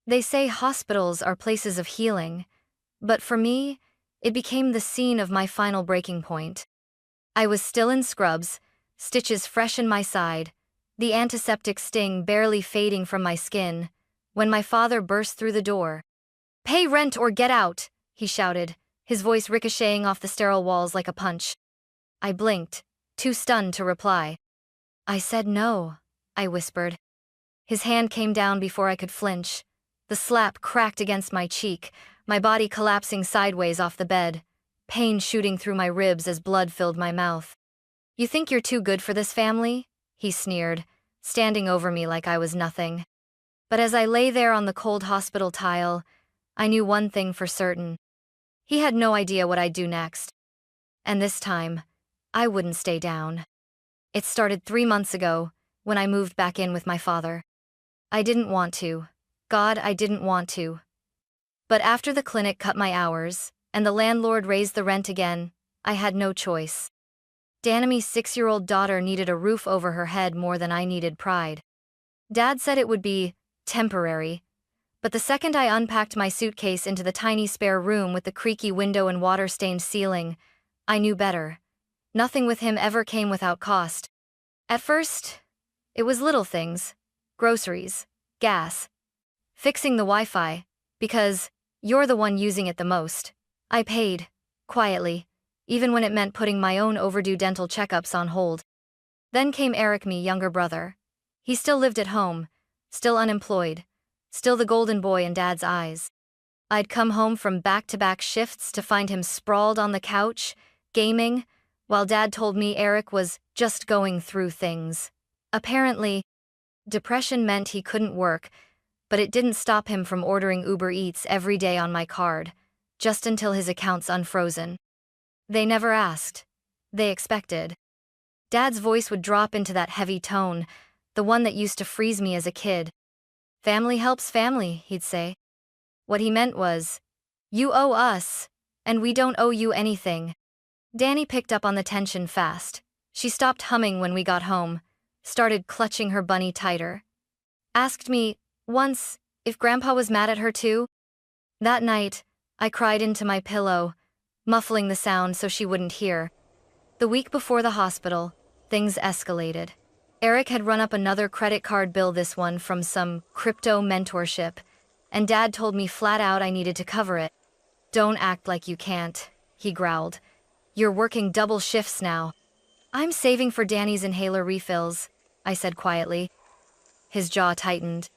They say hospitals are places of healing, but for me, it became the scene of my final breaking point. I was still in scrubs, stitches fresh in my side, the antiseptic sting barely fading from my skin, when my father burst through the door. "Pay rent or get out," he shouted, his voice ricocheting off the sterile walls like a punch. I blinked, too stunned to reply. "I said no," I whispered. His hand came down before I could flinch. The slap cracked against my cheek, my body collapsing sideways off the bed, pain shooting through my ribs as blood filled my mouth. "You think you're too good for this family?" he sneered, standing over me like I was nothing. But as I lay there on the cold hospital tile, I knew one thing for certain. He had no idea what I'd do next. And this time, I wouldn't stay down. It started 3 months ago, when I moved back in with my father. I didn't want to. God, I didn't want to. But after the clinic cut my hours, and the landlord raised the rent again, I had no choice. Danime's 6-year-old daughter needed a roof over her head more than I needed pride. Dad said it would be temporary, but the second I unpacked my suitcase into the tiny spare room with the creaky window and water-stained ceiling, I knew better. Nothing with him ever came without cost. At first, it was little things, groceries, gas, fixing the Wi-Fi, because you're the one using it the most. I paid, quietly, even when it meant putting my own overdue dental checkups on hold. Then came Eric, my younger brother. He still lived at home, still unemployed, still the golden boy in Dad's eyes. I'd come home from back-to-back shifts to find him sprawled on the couch, gaming, while Dad told me Eric was just going through things. Apparently, depression meant he couldn't work, but it didn't stop him from ordering Uber Eats every day on my card, just until his account's unfrozen. They never asked. They expected. Dad's voice would drop into that heavy tone, the one that used to freeze me as a kid. "Family helps family," he'd say. What he meant was, "You owe us, and we don't owe you anything." Danny picked up on the tension fast. She stopped humming when we got home, started clutching her bunny tighter. Asked me, once, if Grandpa was mad at her too. That night, I cried into my pillow, muffling the sound so she wouldn't hear. The week before the hospital, things escalated. Eric had run up another credit card bill, this one from some crypto mentorship, and Dad told me flat out I needed to cover it. "Don't act like you can't," he growled. "You're working double shifts now." "I'm saving for Danny's inhaler refills," I said quietly. His jaw tightened.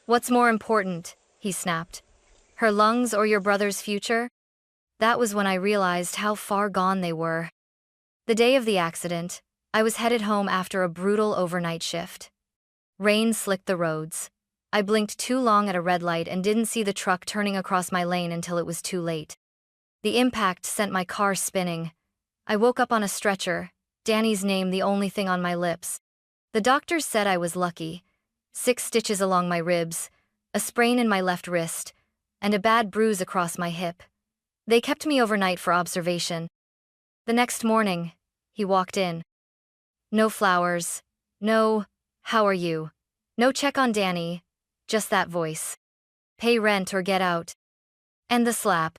"What's more important?" he snapped. "Her lungs or your brother's future?" That was when I realized how far gone they were. The day of the accident, I was headed home after a brutal overnight shift. Rain slicked the roads. I blinked too long at a red light and didn't see the truck turning across my lane until it was too late. The impact sent my car spinning. I woke up on a stretcher, Danny's name the only thing on my lips. The doctors said I was lucky. 6 stitches along my ribs, a sprain in my left wrist, and a bad bruise across my hip. They kept me overnight for observation. The next morning, he walked in. No flowers, no, "How are you?" No check on Danny, just that voice. "Pay rent or get out." And the slap.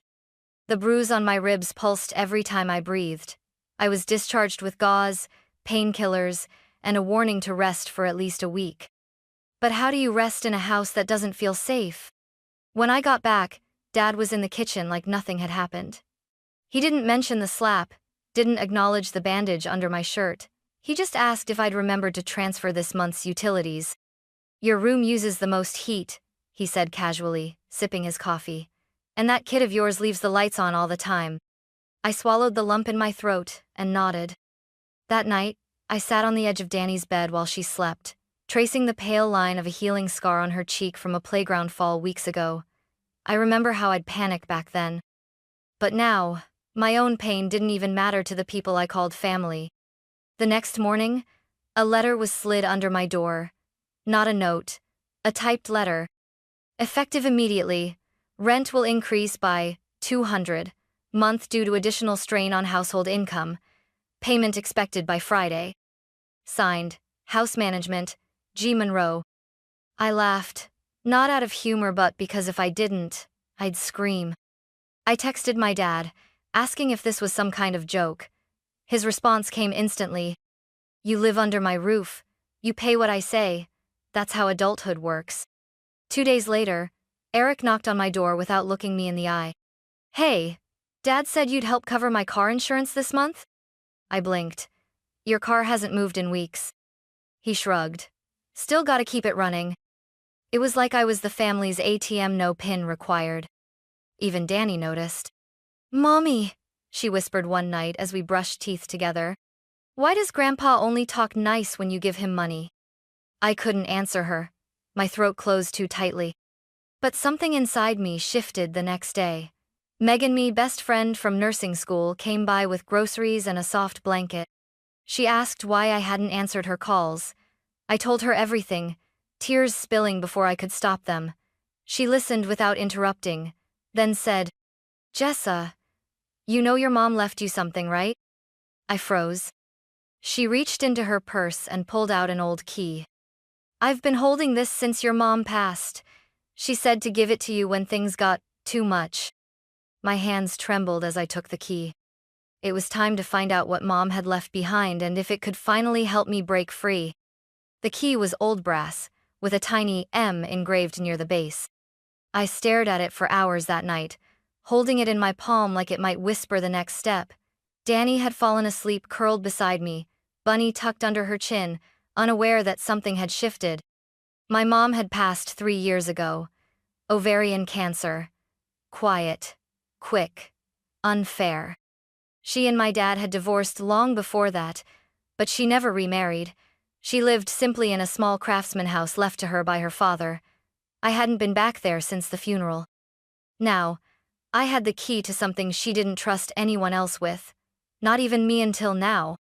The bruise on my ribs pulsed every time I breathed. I was discharged with gauze, painkillers, and a warning to rest for at least a week. But how do you rest in a house that doesn't feel safe? When I got back, Dad was in the kitchen like nothing had happened. He didn't mention the slap, didn't acknowledge the bandage under my shirt. He just asked if I'd remembered to transfer this month's utilities. "Your room uses the most heat," he said casually, sipping his coffee. "And that kid of yours leaves the lights on all the time." I swallowed the lump in my throat and nodded. That night, I sat on the edge of Danny's bed while she slept, tracing the pale line of a healing scar on her cheek from a playground fall weeks ago. I remember how I'd panicked back then. But now, my own pain didn't even matter to the people I called family. The next morning, a letter was slid under my door. Not a note, a typed letter. "Effective immediately. Rent will increase by $200 month due to additional strain on household income. Payment expected by Friday. Signed, House Management, G. Monroe." I laughed. Not out of humor, but because if I didn't, I'd scream. I texted my dad, asking if this was some kind of joke. His response came instantly. You live under my roof. You pay what I say. That's how adulthood works. 2 days later, Eric knocked on my door without looking me in the eye. Hey, Dad said you'd help cover my car insurance this month? I blinked. Your car hasn't moved in weeks. He shrugged. Still gotta keep it running. It was like I was the family's ATM, no PIN required. Even Danny noticed. Mommy, she whispered one night as we brushed teeth together. Why does Grandpa only talk nice when you give him money? I couldn't answer her. My throat closed too tightly. But something inside me shifted the next day. Megan, me best friend from nursing school, came by with groceries and a soft blanket. She asked why I hadn't answered her calls. I told her everything, tears spilling before I could stop them. She listened without interrupting, then said, Jessa, you know your mom left you something, right? I froze. She reached into her purse and pulled out an old key. I've been holding this since your mom passed. She said to give it to you when things got too much. My hands trembled as I took the key. It was time to find out what Mom had left behind and if it could finally help me break free. The key was old brass, with a tiny M engraved near the base. I stared at it for hours that night, holding it in my palm like it might whisper the next step. Danny had fallen asleep curled beside me, Bunny tucked under her chin, unaware that something had shifted. My mom had passed 3 years ago. Ovarian cancer. Quiet. Quick. Unfair. She and my dad had divorced long before that, but she never remarried. She lived simply in a small craftsman house left to her by her father. I hadn't been back there since the funeral. Now, I had the key to something she didn't trust anyone else with. Not even me until now.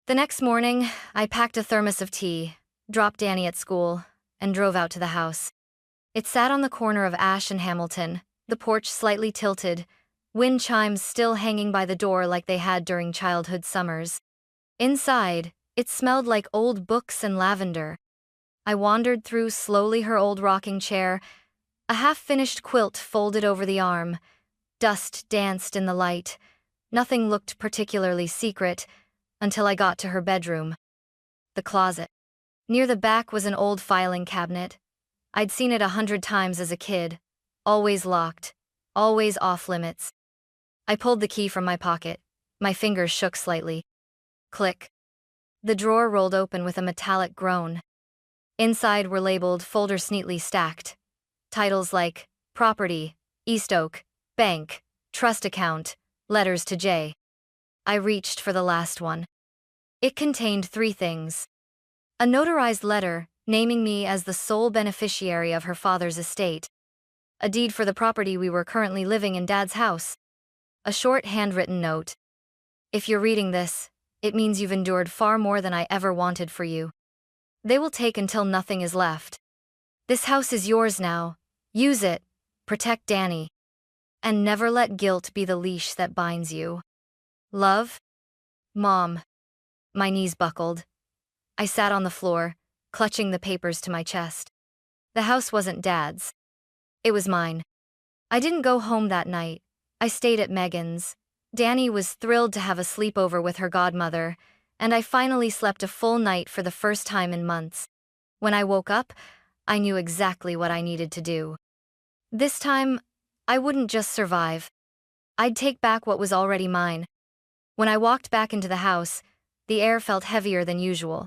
The next morning, I packed a thermos of tea, dropped Danny at school, and drove out to the house. It sat on the corner of Ash and Hamilton, the porch slightly tilted, wind chimes still hanging by the door like they had during childhood summers. Inside, it smelled like old books and lavender. I wandered through slowly her old rocking chair, a half-finished quilt folded over the arm. Dust danced in the light. Nothing looked particularly secret, until I got to her bedroom. The closet. Near the back was an old filing cabinet. I'd seen it 100 times as a kid. Always locked. Always off-limits. I pulled the key from my pocket. My fingers shook slightly. Click. The drawer rolled open with a metallic groan. Inside were labeled folders neatly stacked. Titles like Property, East Oak, Bank, Trust Account, Letters to J. I reached for the last one. It contained 3 things. A notarized letter, naming me as the sole beneficiary of her father's estate. A deed for the property we were currently living in Dad's house. A short handwritten note. If you're reading this, it means you've endured far more than I ever wanted for you. They will take until nothing is left. This house is yours now. Use it. Protect Danny. And never let guilt be the leash that binds you. Love? Mom. My knees buckled. I sat on the floor, clutching the papers to my chest. The house wasn't Dad's. It was mine. I didn't go home that night. I stayed at Megan's. Danny was thrilled to have a sleepover with her godmother, and I finally slept a full night for the first time in months. When I woke up, I knew exactly what I needed to do. This time, I wouldn't just survive. I'd take back what was already mine. When I walked back into the house, the air felt heavier than usual.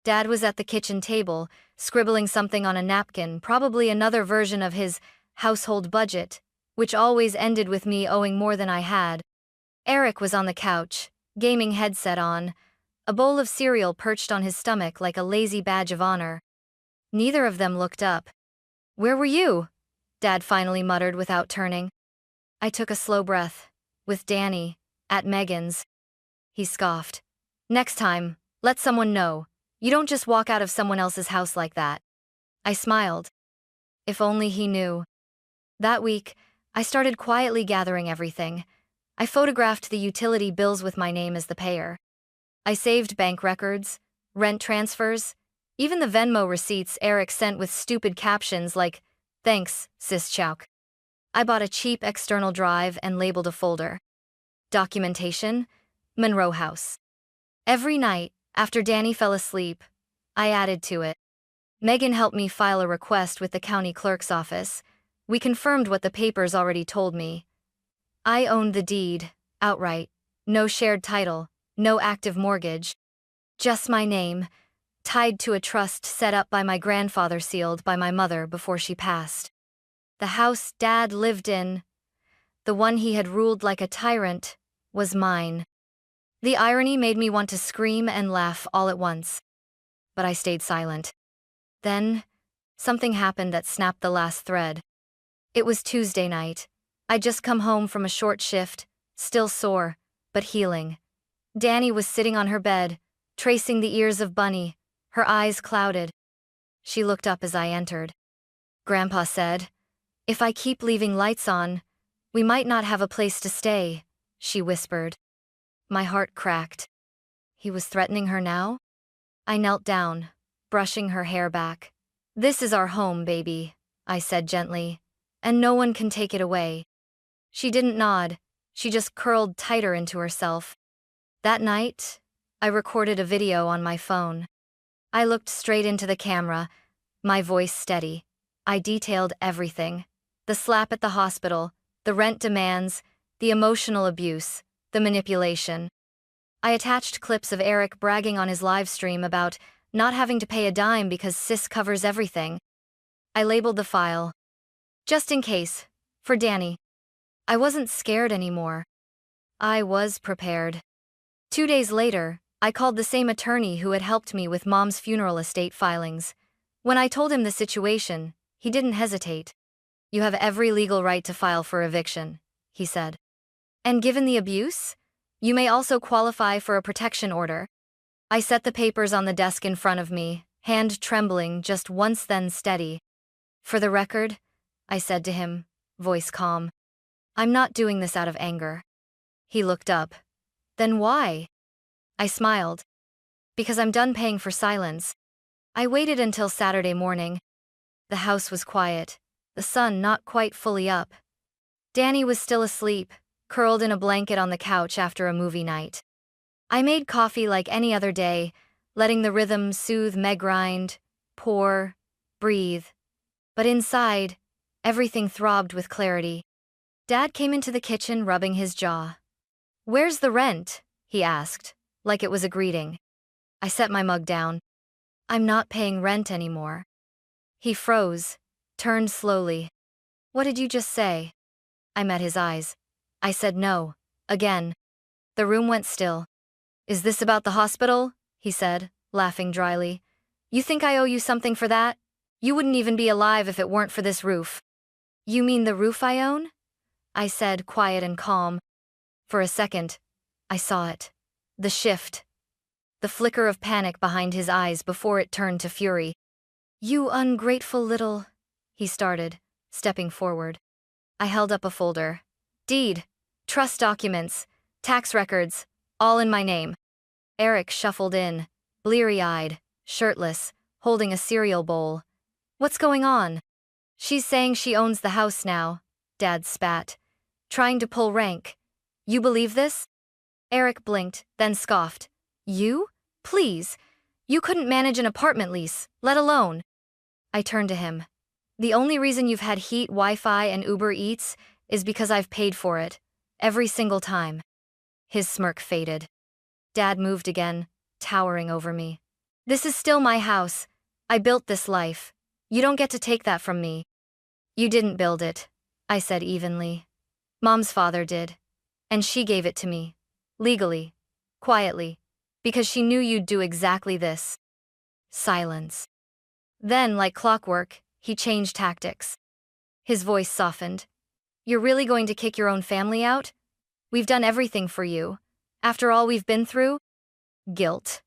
Dad was at the kitchen table, scribbling something on a napkin, probably another version of his household budget, which always ended with me owing more than I had. Eric was on the couch, gaming headset on, a bowl of cereal perched on his stomach like a lazy badge of honor. Neither of them looked up. Where were you? Dad finally muttered without turning. I took a slow breath. With Danny, at Megan's. He scoffed. Next time, let someone know. You don't just walk out of someone else's house like that. I smiled. If only he knew. That week, I started quietly gathering everything. I photographed the utility bills with my name as the payer. I saved bank records, rent transfers, even the Venmo receipts Eric sent with stupid captions like, Thanks, sis Chowk. I bought a cheap external drive and labeled a folder. Documentation, Monroe House. Every night, after Danny fell asleep, I added to it. Megan helped me file a request with the county clerk's office. We confirmed what the papers already told me. I owned the deed, outright. No shared title, no active mortgage. Just my name, tied to a trust set up by my grandfather, sealed by my mother before she passed. The house Dad lived in, the one he had ruled like a tyrant, was mine. The irony made me want to scream and laugh all at once. But I stayed silent. Then, something happened that snapped the last thread. It was Tuesday night. I'd just come home from a short shift, still sore, but healing. Danny was sitting on her bed, tracing the ears of Bunny, her eyes clouded. She looked up as I entered. Grandpa said, "If I keep leaving lights on, we might not have a place to stay," she whispered. My heart cracked. He was threatening her now? I knelt down, brushing her hair back. "This is our home, baby," I said gently, "and no one can take it away." She didn't nod, she just curled tighter into herself. That night, I recorded a video on my phone. I looked straight into the camera, my voice steady. I detailed everything. The slap at the hospital, the rent demands, the emotional abuse, the manipulation. I attached clips of Eric bragging on his live stream about not having to pay a dime because sis covers everything. I labeled the file, just in case, for Danny. I wasn't scared anymore. I was prepared. 2 days later, I called the same attorney who had helped me with Mom's funeral estate filings. When I told him the situation, he didn't hesitate. "You have every legal right to file for eviction," he said. "And given the abuse, you may also qualify for a protection order." I set the papers on the desk in front of me, hand trembling just once then steady. "For the record," I said to him, voice calm, "I'm not doing this out of anger." He looked up. "Then why?" I smiled. "Because I'm done paying for silence." I waited until Saturday morning. The house was quiet, the sun not quite fully up. Danny was still asleep, curled in a blanket on the couch after a movie night. I made coffee like any other day, letting the rhythm soothe Meg grind, pour, breathe. But inside, everything throbbed with clarity. Dad came into the kitchen rubbing his jaw. "Where's the rent?" he asked, like it was a greeting. I set my mug down. "I'm not paying rent anymore." He froze, turned slowly. "What did you just say?" I met his eyes. I said no, again. The room went still. "Is this about the hospital?" he said, laughing dryly. "You think I owe you something for that? You wouldn't even be alive if it weren't for this roof." "You mean the roof I own?" I said, quiet and calm. For a second, I saw it. The shift. The flicker of panic behind his eyes before it turned to fury. "You ungrateful little," he started, stepping forward. I held up a folder. "Deed, trust documents, tax records, all in my name." Eric shuffled in, bleary-eyed, shirtless, holding a cereal bowl. "What's going on?" "She's saying she owns the house now," Dad spat, trying to pull rank. "You believe this?" Eric blinked, then scoffed. "You? Please. You couldn't manage an apartment lease, let alone." I turned to him. "The only reason you've had heat, Wi-Fi, and Uber Eats is because I've paid for it. Every single time." His smirk faded. Dad moved again, towering over me. "This is still my house. I built this life. You don't get to take that from me." "You didn't build it," I said evenly. "Mom's father did. And she gave it to me. Legally. Quietly. Because she knew you'd do exactly this." Silence. Then, like clockwork, he changed tactics. His voice softened. "You're really going to kick your own family out? We've done everything for you. After all we've been through?" Guilt.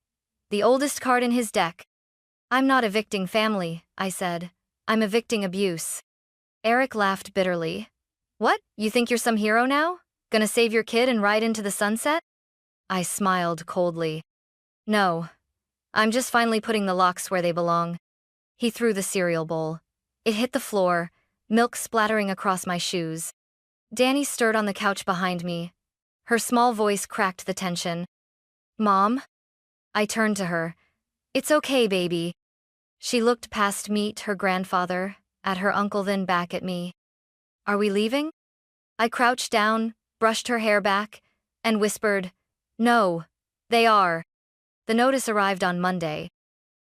The oldest card in his deck. "I'm not evicting family," I said. "I'm evicting abuse." Eric laughed bitterly. "What, you think you're some hero now? Gonna save your kid and ride into the sunset?" I smiled coldly. "No. I'm just finally putting the locks where they belong." He threw the cereal bowl. It hit the floor, milk splattering across my shoes. Danny stirred on the couch behind me. Her small voice cracked the tension. "Mom?" I turned to her. "It's okay, baby." She looked past me to her grandfather, at her uncle, then back at me. "Are we leaving?" I crouched down, brushed her hair back, and whispered, "No, they are." The notice arrived on Monday.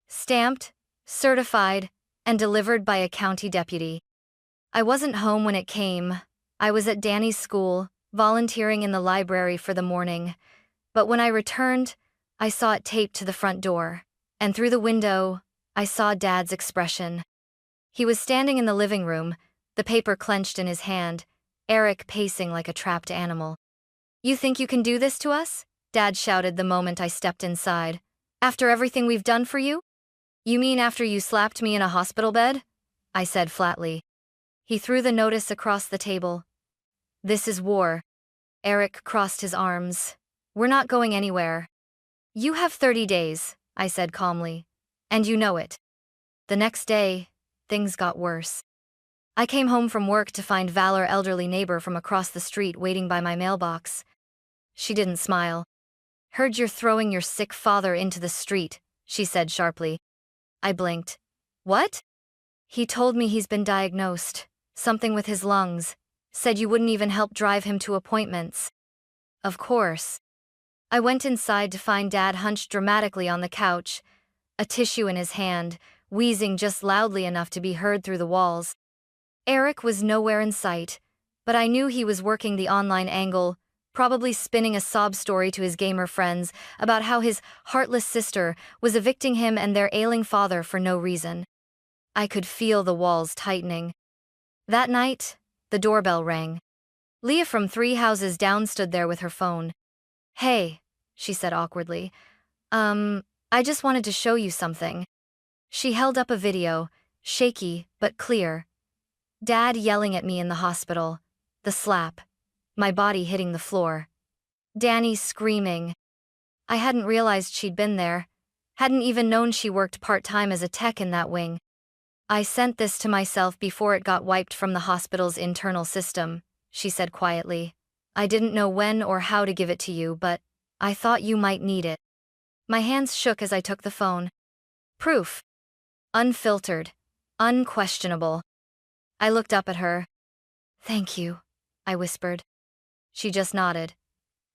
Stamped, certified, and delivered by a county deputy. I wasn't home when it came. I was at Danny's school, volunteering in the library for the morning. But when I returned, I saw it taped to the front door. And through the window, I saw Dad's expression. He was standing in the living room, the paper clenched in his hand, Eric pacing like a trapped animal. "You think you can do this to us?" Dad shouted the moment I stepped inside. "After everything we've done for you?" "You mean after you slapped me in a hospital bed?" I said flatly. He threw the notice across the table. "This is war." Eric crossed his arms. "We're not going anywhere." "You have 30 days, I said calmly. "And you know it." The next day, things got worse. I came home from work to find Val, our elderly neighbor from across the street, waiting by my mailbox. She didn't smile. "Heard you're throwing your sick father into the street," she said sharply. I blinked. "What?" "He told me he's been diagnosed. Something with his lungs. Said you wouldn't even help drive him to appointments." Of course. I went inside to find Dad hunched dramatically on the couch, a tissue in his hand, wheezing just loudly enough to be heard through the walls. Eric was nowhere in sight, but I knew he was working the online angle, probably spinning a sob story to his gamer friends about how his heartless sister was evicting him and their ailing father for no reason. I could feel the walls tightening. That night, the doorbell rang. Leah from 3 houses down stood there with her phone. "Hey," she said awkwardly. I just wanted to show you something." She held up a video, shaky but clear. Dad yelling at me in the hospital. The slap. My body hitting the floor. Danny screaming. I hadn't realized she'd been there. Hadn't even known she worked part-time as a tech in that wing. "I sent this to myself before it got wiped from the hospital's internal system," she said quietly. "I didn't know when or how to give it to you, but I thought you might need it." My hands shook as I took the phone. Proof. Unfiltered. Unquestionable. I looked up at her. "Thank you," I whispered. She just nodded.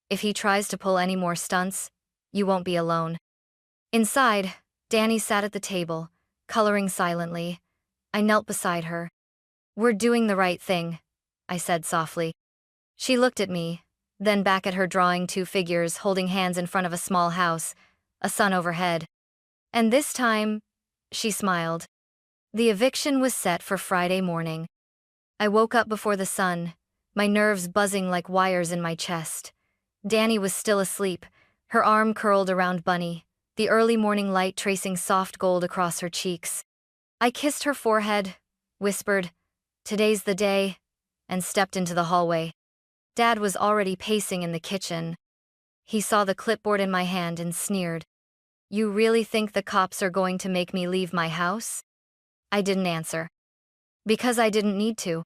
"If he tries to pull any more stunts, you won't be alone." Inside, Danny sat at the table, coloring silently. I knelt beside her. "We're doing the right thing," I said softly. She looked at me, then back at her, drawing 2 figures holding hands in front of a small house, a sun overhead. And this time, she smiled. The eviction was set for Friday morning. I woke up before the sun, my nerves buzzing like wires in my chest. Danny was still asleep, her arm curled around Bunny, the early morning light tracing soft gold across her cheeks. I kissed her forehead, whispered, "Today's the day," and stepped into the hallway. Dad was already pacing in the kitchen. He saw the clipboard in my hand and sneered. "You really think the cops are going to make me leave my house?" I didn't answer. Because I didn't need to.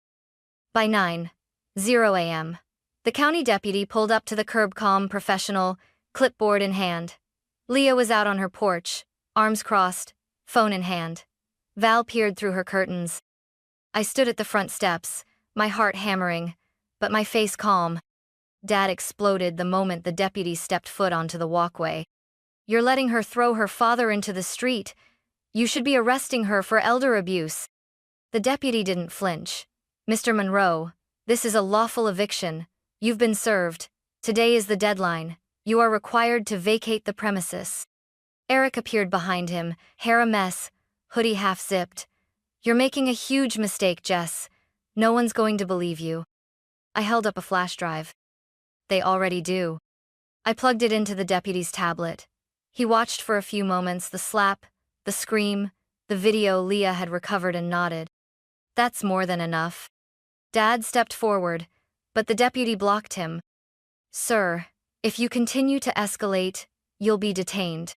By 9:00 a.m., the county deputy pulled up to the curb, calm, professional, clipboard in hand. Leah was out on her porch, arms crossed, phone in hand. Val peered through her curtains. I stood at the front steps, my heart hammering, but my face calm. Dad exploded the moment the deputy stepped foot onto the walkway. "You're letting her throw her father into the street. You should be arresting her for elder abuse." The deputy didn't flinch. "Mr. Monroe, this is a lawful eviction. You've been served. Today is the deadline. You are required to vacate the premises." Eric appeared behind him, hair a mess, hoodie half-zipped. "You're making a huge mistake, Jess. No one's going to believe you." I held up a flash drive. "They already do." I plugged it into the deputy's tablet. He watched for a few moments, the slap, the scream, the video Leah had recovered, and nodded. "That's more than enough." Dad stepped forward, but the deputy blocked him. "Sir, if you continue to escalate, you'll be detained."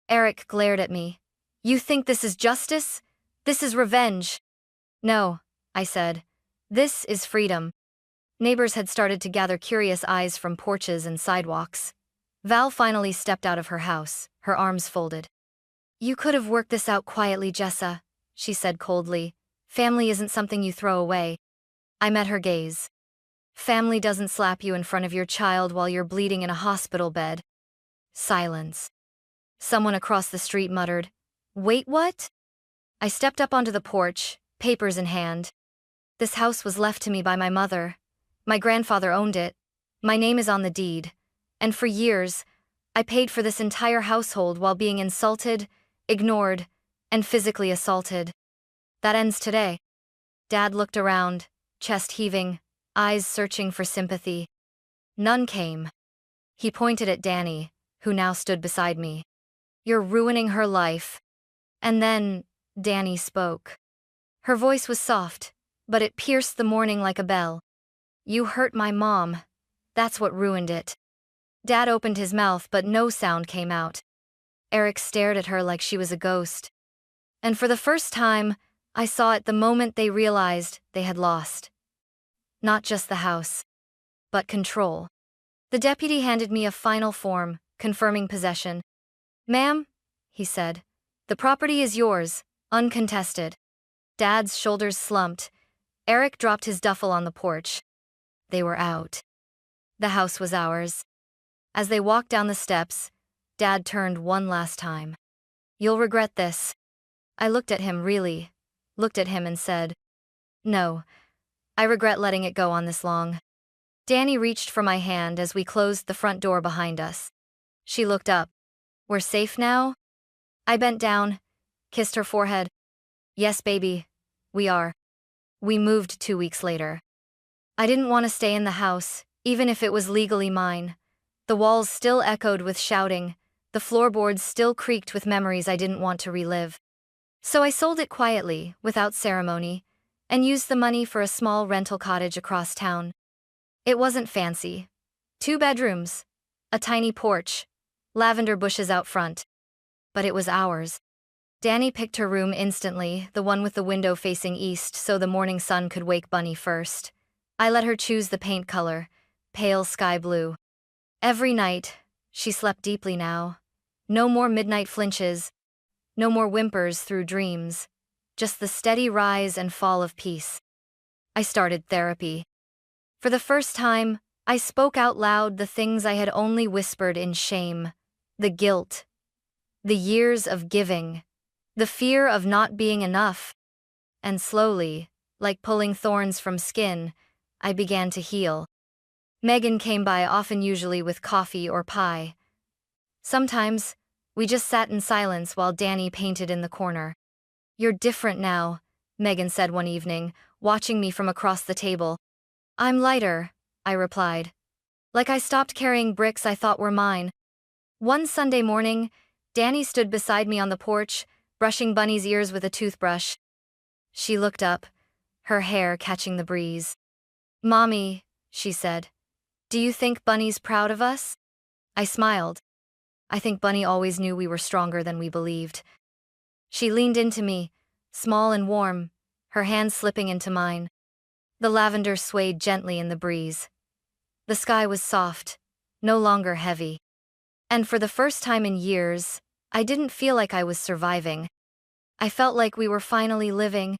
Eric glared at me. "You think this is justice? This is revenge." "No, I said. This is freedom. Neighbors had started to gather curious eyes from porches and sidewalks. Val finally stepped out of her house, her arms folded. You could have worked this out quietly, Jessa, she said coldly. Family isn't something you throw away. I met her gaze. Family doesn't slap you in front of your child while you're bleeding in a hospital bed. Silence. Someone across the street muttered, Wait, what? I stepped up onto the porch, papers in hand. This house was left to me by my mother. My grandfather owned it. My name is on the deed. And for years, I paid for this entire household while being insulted, ignored, and physically assaulted. That ends today. Dad looked around, chest heaving, eyes searching for sympathy. None came. He pointed at Danny, who now stood beside me. You're ruining her life. And then, Danny spoke. Her voice was soft, but it pierced the morning like a bell. You hurt my mom. That's what ruined it. Dad opened his mouth, but no sound came out. Eric stared at her like she was a ghost. And for the first time, I saw it the moment they realized they had lost. Not just the house, but control. The deputy handed me a final form, confirming possession. Ma'am, he said, the property is yours, uncontested. Dad's shoulders slumped. Eric dropped his duffel on the porch. They were out. The house was ours. As they walked down the steps, Dad turned one last time. You'll regret this. I looked at him and said, No, I regret letting it go on this long. Danny reached for my hand as we closed the front door behind us. She looked up. We're safe now? I bent down, kissed her forehead. Yes, baby, we are. We moved 2 weeks later. I didn't want to stay in the house, even if it was legally mine. The walls still echoed with shouting, the floorboards still creaked with memories I didn't want to relive. So I sold it quietly, without ceremony, and used the money for a small rental cottage across town. It wasn't fancy. 2 bedrooms, a tiny porch, lavender bushes out front. But it was ours. Danny picked her room instantly, the one with the window facing east so the morning sun could wake Bunny first. I let her choose the paint color, pale sky blue. Every night, she slept deeply now. No more midnight flinches, no more whimpers through dreams, just the steady rise and fall of peace. I started therapy. For the first time, I spoke out loud the things I had only whispered in shame. The guilt. The years of giving. The fear of not being enough. And slowly, like pulling thorns from skin, I began to heal. Megan came by often, usually with coffee or pie. Sometimes, we just sat in silence while Danny painted in the corner. You're different now, Megan said one evening, watching me from across the table. I'm lighter, I replied. Like I stopped carrying bricks I thought were mine. One Sunday morning, Danny stood beside me on the porch, brushing Bunny's ears with a toothbrush. She looked up, her hair catching the breeze. Mommy, she said, do you think Bunny's proud of us? I smiled. I think Bunny always knew we were stronger than we believed. She leaned into me, small and warm, her hands slipping into mine. The lavender swayed gently in the breeze. The sky was soft, no longer heavy. And for the first time in years, I didn't feel like I was surviving. I felt like we were finally living.